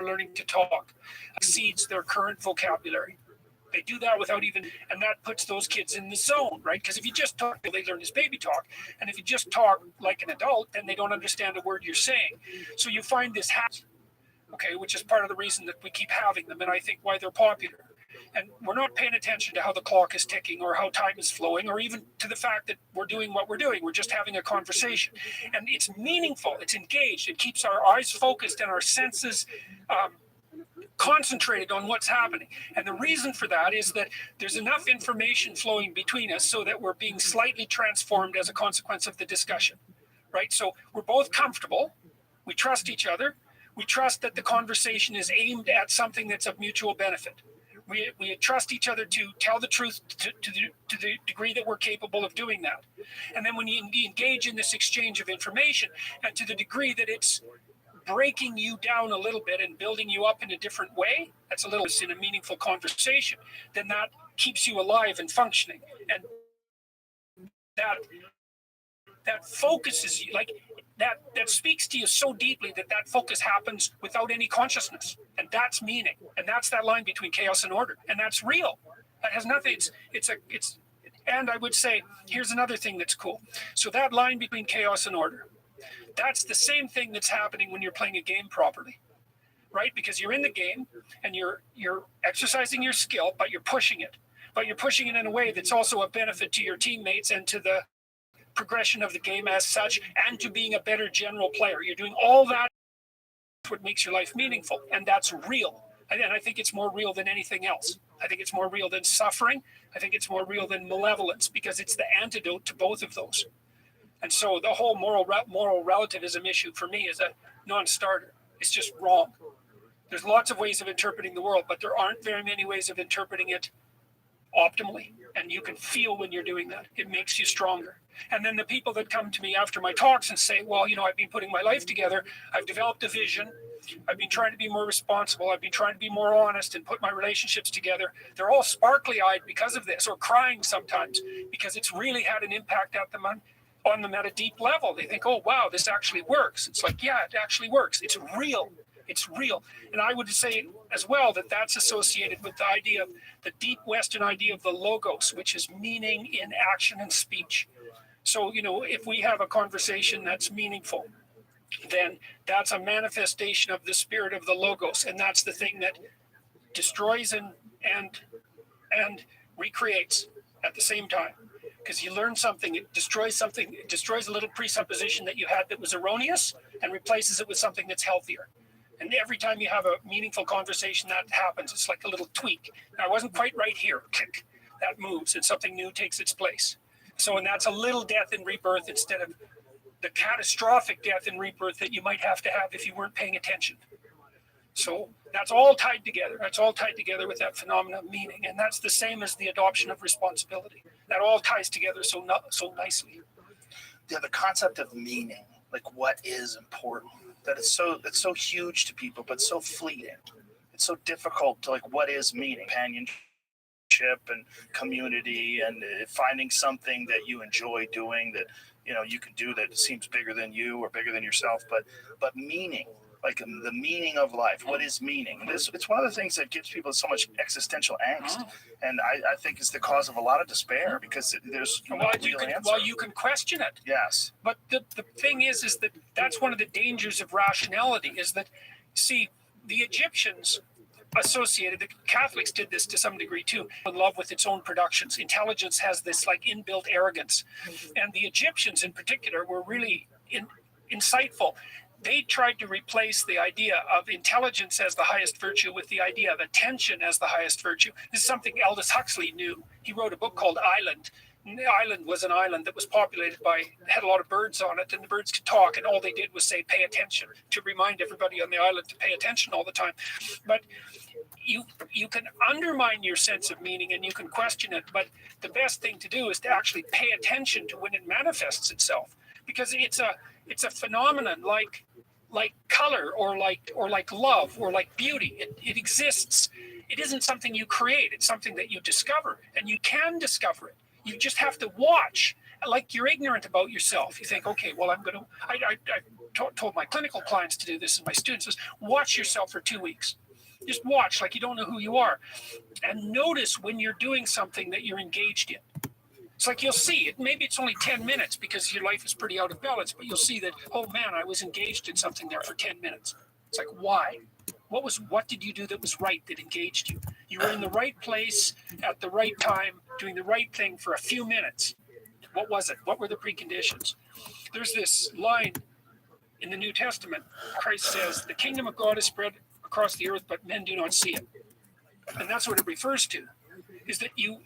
learning to talk exceeds their current vocabulary. They do that without even, and that puts those kids in the zone, right? Because if you just talk, they learn as baby talk. And if you just talk like an adult, then they don't understand a word you're saying. So you find this habit, okay, which is part of the reason that we keep having them, and I think why they're popular. And we're not paying attention to how the clock is ticking or how time is flowing or even to the fact that we're doing what we're doing. We're just having a conversation. And it's meaningful, it's engaged, it keeps our eyes focused and our senses concentrated on what's happening. And the reason for that is that there's enough information flowing between us so that we're being slightly transformed as a consequence of the discussion, right? So we're both comfortable, we trust each other, we trust that the conversation is aimed at something that's of mutual benefit. We trust each other to tell the truth to the degree that we're capable of doing that. And then when you engage in this exchange of information, and to the degree that it's breaking you down a little bit and building you up in a different way, that's a little in a meaningful conversation, then that keeps you alive and functioning. And that focuses you, like that speaks to you so deeply that focus happens without any consciousness. And that's meaning. And that's that line between chaos and order. And that's real. That has nothing, and I would say, here's another thing that's cool. So that line between chaos and order, that's the same thing that's happening when you're playing a game properly, right? Because you're in the game and you're exercising your skill, but you're pushing it. But you're pushing it in a way that's also a benefit to your teammates and to the progression of the game as such, and to being a better general player. You're doing all that. That's what makes your life meaningful, and that's real. And I think it's more real than anything else. I think it's more real than suffering. I think it's more real than malevolence, because it's the antidote to both of those. And so the whole moral relativism issue for me is a non-starter. It's just wrong. There's lots of ways of interpreting the world, but there aren't very many ways of interpreting it optimally. And you can feel when you're doing that. It makes you stronger. And then the people that come to me after my talks and say, well, I've been putting my life together. I've developed a vision. I've been trying to be more responsible. I've been trying to be more honest and put my relationships together. They're all sparkly-eyed because of this, or crying sometimes, because it's really had an impact on them at a deep level. They think, oh, wow, this actually works. It's like, yeah, it actually works. It's real. It's real. And I would say as well that that's associated with the idea of the deep Western idea of the logos, which is meaning in action and speech. So, if we have a conversation that's meaningful, then that's a manifestation of the spirit of the logos. And that's the thing that destroys and recreates at the same time. Because you learn something, it destroys a little presupposition that you had that was erroneous and replaces it with something that's healthier. And every time you have a meaningful conversation, that happens. It's like a little tweak. I wasn't quite right here. Click. That moves and something new takes its place. So, and that's a little death in rebirth instead of the catastrophic death in rebirth that you might have to have if you weren't paying attention. So that's all tied together. That's all tied together with that phenomenon of meaning. And that's the same as the adoption of responsibility. That all ties together so nicely. Yeah, the concept of meaning, like what is important, that it's so huge to people, but so fleeting. It's so difficult to what is meaning, companionship and community, and finding something that you enjoy doing that you can do that seems bigger than you or bigger than yourself, but meaning, like the meaning of life. What is meaning? It's one of the things that gives people so much existential angst, and I think is the cause of a lot of despair, because there's no real answer. Well, you can question it. Yes. But the thing is that that's one of the dangers of rationality, is that, see, the Egyptians associated, the Catholics did this to some degree too, in love with its own productions. Intelligence has this inbuilt arrogance. And the Egyptians in particular were really insightful. They tried to replace the idea of intelligence as the highest virtue with the idea of attention as the highest virtue. This is something Aldous Huxley knew. He wrote a book called Island. And the island was an island that was populated had a lot of birds on it, and the birds could talk, and all they did was say, pay attention, to remind everybody on the island to pay attention all the time. But you can undermine your sense of meaning and you can question it, but the best thing to do is to actually pay attention to when it manifests itself, because it's a phenomenon like color or like love or like beauty. It exists. It isn't something you create. It's something that you discover, and you can discover it. You just have to watch. Like you're ignorant about yourself. You think, okay, well, I told my clinical clients to do this and my students is watch yourself for 2 weeks. Just watch like you don't know who you are, and notice when you're doing something that you're engaged in. It's like you'll see it. Maybe it's only 10 minutes because your life is pretty out of balance, but you'll see that, oh man, I was engaged in something there for 10 minutes. It's like, why? What did you do that was right, that engaged you? You were in the right place at the right time, doing the right thing for a few minutes. What was it? What were the preconditions? There's this line in the New Testament. Christ says, the kingdom of God is spread across the earth, but men do not see it. And that's what it refers to, is that you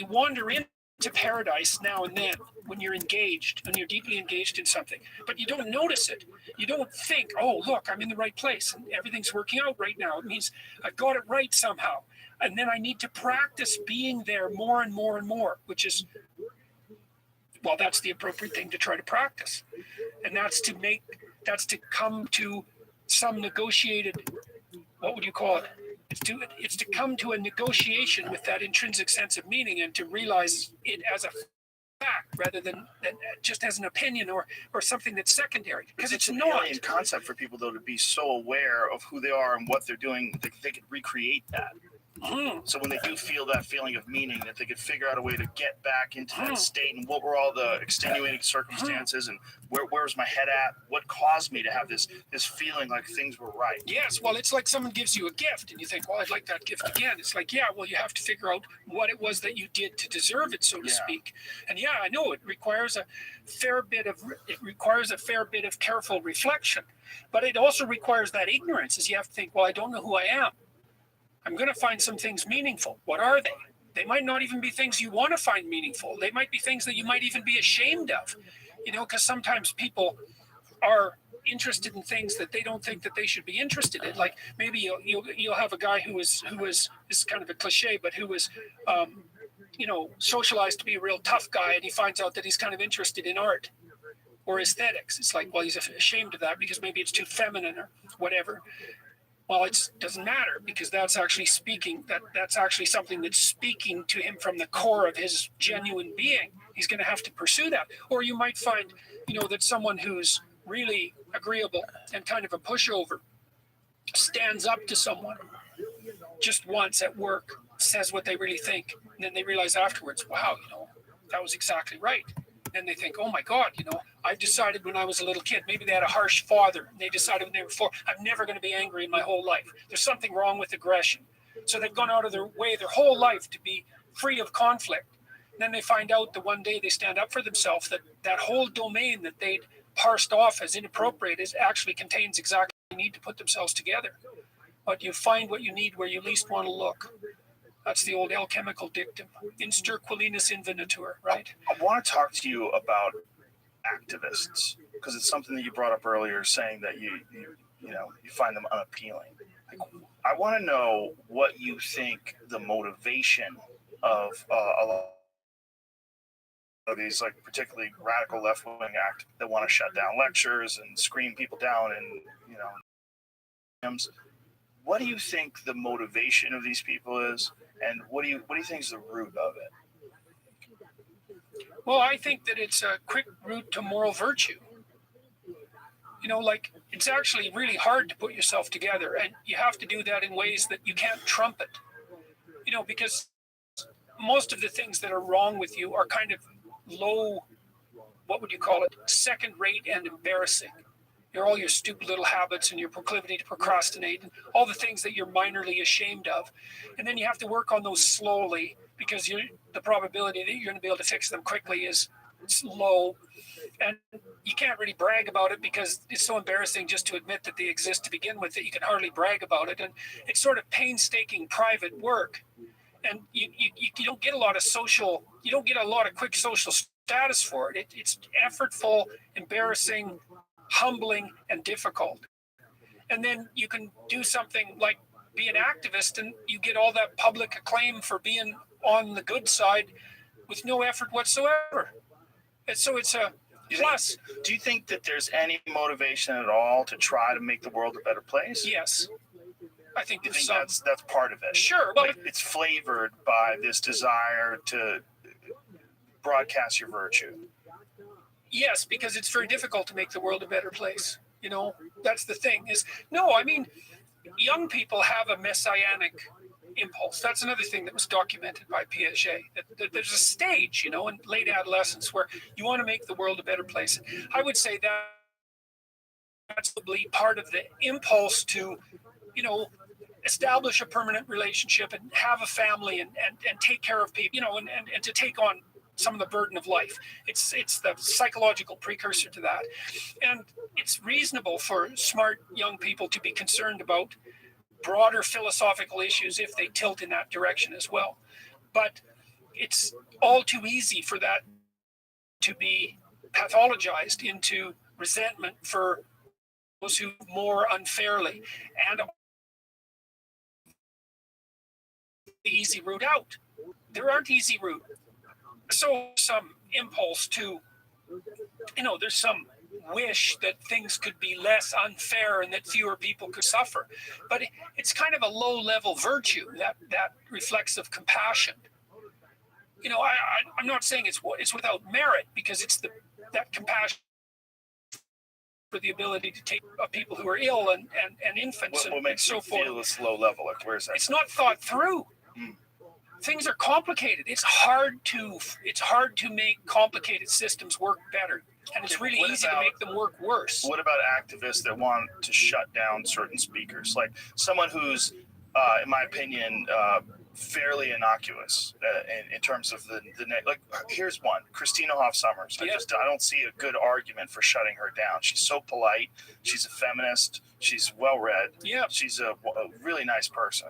wander into paradise now and then when you're engaged, when you're deeply engaged in something, but you don't notice it. You don't think, oh, look, I'm in the right place and everything's working out right now. It means I got it right somehow. And then I need to practice being there more and more and more, which is, well, that's the appropriate thing to try to practice. And that's to come to some negotiated, what would you call it? It's to come to a negotiation with that intrinsic sense of meaning and to realize it as a fact rather than just as an opinion or something that's secondary. Because it's an not. alien concept for people, though, to be so aware of who they are and what they're doing, they could recreate that. So when they do feel that feeling of meaning, that they could figure out a way to get back into that state, and what were all the extenuating circumstances, and where was my head at? What caused me to have this feeling like things were right? Yes, well, it's like someone gives you a gift, and you think, well, I'd like that gift again. It's like, yeah, well, you have to figure out what it was that you did to deserve it, so to speak. And yeah, I know it requires a fair bit of careful reflection, but it also requires that ignorance. Is you have to think, well, I don't know who I am. I'm going to find some things meaningful. What are they? They might not even be things you want to find meaningful. They might be things that you might even be ashamed of, because sometimes people are interested in things that they don't think that they should be interested in. Like maybe you'll have a guy who is this is kind of a cliche, but who was socialized to be a real tough guy, and he finds out that he's kind of interested in art or aesthetics. It's like, well, he's ashamed of that because maybe it's too feminine or whatever. Well, it doesn't matter because that's actually that's actually something that's speaking to him from the core of his genuine being. He's going to have to pursue that. Or you might find, that someone who's really agreeable and kind of a pushover stands up to someone just once at work, says what they really think, and then they realize afterwards, wow, that was exactly right. And they think, oh my God, I decided when I was a little kid, maybe they had a harsh father, and they decided when they were 4, I'm never going to be angry in my whole life. There's something wrong with aggression. So they've gone out of their way their whole life to be free of conflict. And then they find out that one day they stand up for themselves, that whole domain that they'd parsed off as inappropriate actually contains exactly what they need to put themselves together. But you find what you need where you least want to look. That's the old alchemical dictum, instir qualinus invenitur, right? I want to talk to you about activists, because it's something that you brought up earlier, saying that you find them unappealing. I want to know what you think the motivation of a lot of these, like particularly radical left-wing activists that want to shut down lectures and scream people down and what do you think the motivation of these people is, and what do you think is the root of it? Well, I think that it's a quick route to moral virtue. It's actually really hard to put yourself together, and you have to do that in ways that you can't trumpet. Because most of the things that are wrong with you are kind of low, what would you call it, second rate and embarrassing. All your stupid little habits and your proclivity to procrastinate and all the things that you're minorly ashamed of. And then you have to work on those slowly because the probability that you're going to be able to fix them quickly is low. And you can't really brag about it because it's so embarrassing just to admit that they exist to begin with that you can hardly brag about it. And it's sort of painstaking private work. And you don't get a lot of quick social status for it. It's effortful, embarrassing, humbling, and difficult. And then you can do something like be an activist and you get all that public acclaim for being on the good side with no effort whatsoever. And so it's a plus. Do you think that there's any motivation at all to try to make the world a better place? Yes. I think that's part of it. Sure. Well, it's flavored by this desire to broadcast your virtue. Yes, because it's very difficult to make the world a better place. That's the thing is, no, I mean, young people have a messianic impulse. That's another thing that was documented by Piaget. That there's a stage, in late adolescence where you want to make the world a better place. I would say that that's probably part of the impulse to, establish a permanent relationship and have a family and take care of people, and to take on some of the burden of life. It's the psychological precursor to that. And it's reasonable for smart young people to be concerned about broader philosophical issues if they tilt in that direction as well. But it's all too easy for that to be pathologized into resentment for those who more unfairly, and the easy route out. There aren't easy route. So some impulse to, there's some wish that things could be less unfair and that fewer people could suffer. But it's kind of a low-level virtue, that reflexive compassion. I'm not saying it's without merit, because it's that compassion for the ability to take people who are ill and infants what makes and so forth. Feel this low level? Like, where's that? It's not thought through. Things are complicated. It's hard to make complicated systems work better, and it's really easy to make them work worse. What about activists that want to shut down certain speakers? Like someone who's, in my opinion, fairly innocuous in terms of the like. Here's one: Christina Hoff Sommers. Yeah. I don't see a good argument for shutting her down. She's so polite. She's a feminist. She's well read. Yeah. She's a really nice person.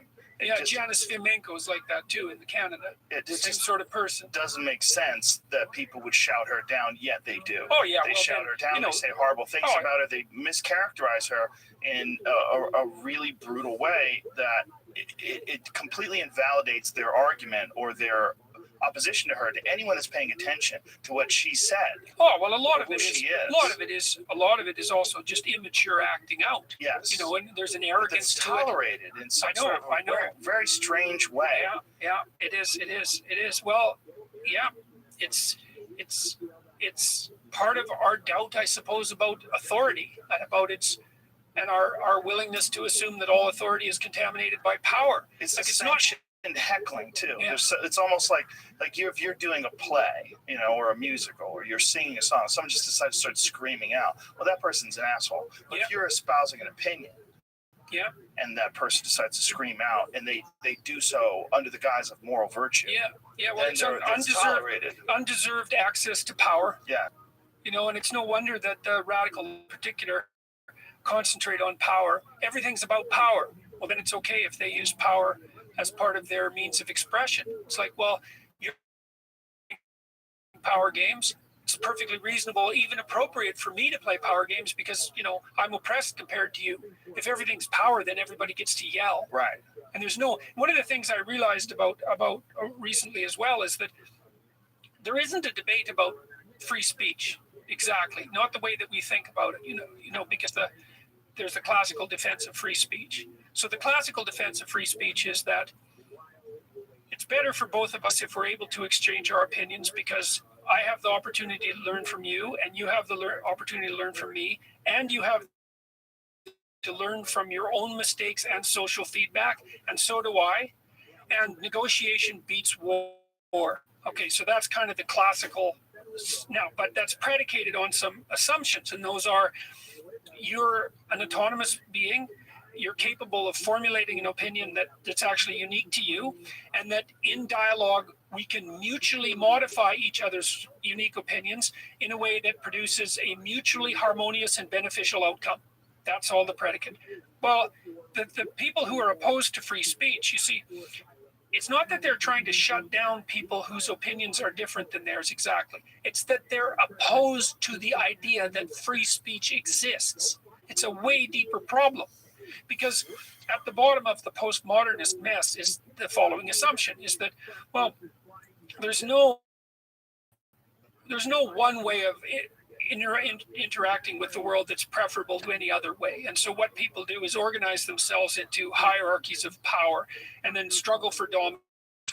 Janice Fimenko is like that too in Canada. It's the same sort of person. Doesn't make sense that people would shout her down, yet they do. Oh yeah, they shout her down. They say horrible things about her. They mischaracterize her in a really brutal way that it completely invalidates their argument or their opposition to her, to anyone that's paying attention to what she said. Oh well, a lot of it is also just immature acting out. Yes, and there's an arrogance that's to tolerated in some sort of a very strange way. Yeah, it is. Well, yeah, it's part of our doubt, I suppose, about authority and about our willingness to assume that all authority is contaminated by power. It's not and heckling too. Yeah. It's almost like if you're doing a play, or a musical, or you're singing a song, someone just decides to start screaming out. Well, that person's an asshole. But if you're espousing an opinion, and that person decides to scream out, and they do so under the guise of moral virtue. Well, it's undeserved access to power. Yeah. And it's no wonder that the radical in particular concentrate on power. Everything's about power. Well, then it's okay if they use power as part of their means of expression. It's like, well, you're power games. It's perfectly reasonable, even appropriate for me to play power games because, I'm oppressed compared to you. If everything's power, then everybody gets to yell. Right. And one of the things I realized about recently as well is that there isn't a debate about free speech. Exactly. Not the way that we think about it, because there's the classical defense of free speech. So the classical defense of free speech is that it's better for both of us if we're able to exchange our opinions, because I have the opportunity to learn from you, and you have the opportunity to learn from me, and you have to learn from your own mistakes and social feedback, and so do I. And negotiation beats war. Okay, so that's kind of the classical now, but that's predicated on some assumptions, and those are: you're an autonomous being. You're capable of formulating an opinion that's actually unique to you, and that in dialogue, we can mutually modify each other's unique opinions in a way that produces a mutually harmonious and beneficial outcome. That's all the predicate. Well, the people who are opposed to free speech, you see, it's not that they're trying to shut down people whose opinions are different than theirs exactly. It's that they're opposed to the idea that free speech exists. It's a way deeper problem. Because at the bottom of the postmodernist mess is the following assumption, is that, well, there's no one way of interacting with the world that's preferable to any other way. And so what people do is organize themselves into hierarchies of power and then struggle for dominance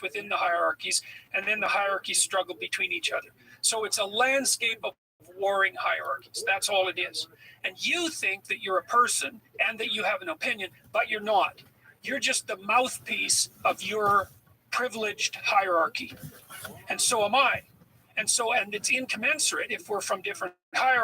within the hierarchies, and then the hierarchies struggle between each other. So it's a landscape of warring hierarchies. That's all it is. And you think that you're a person and that you have an opinion, but you're not. You're just the mouthpiece of your privileged hierarchy. And so am I. And it's incommensurate if we're from different hierarchies.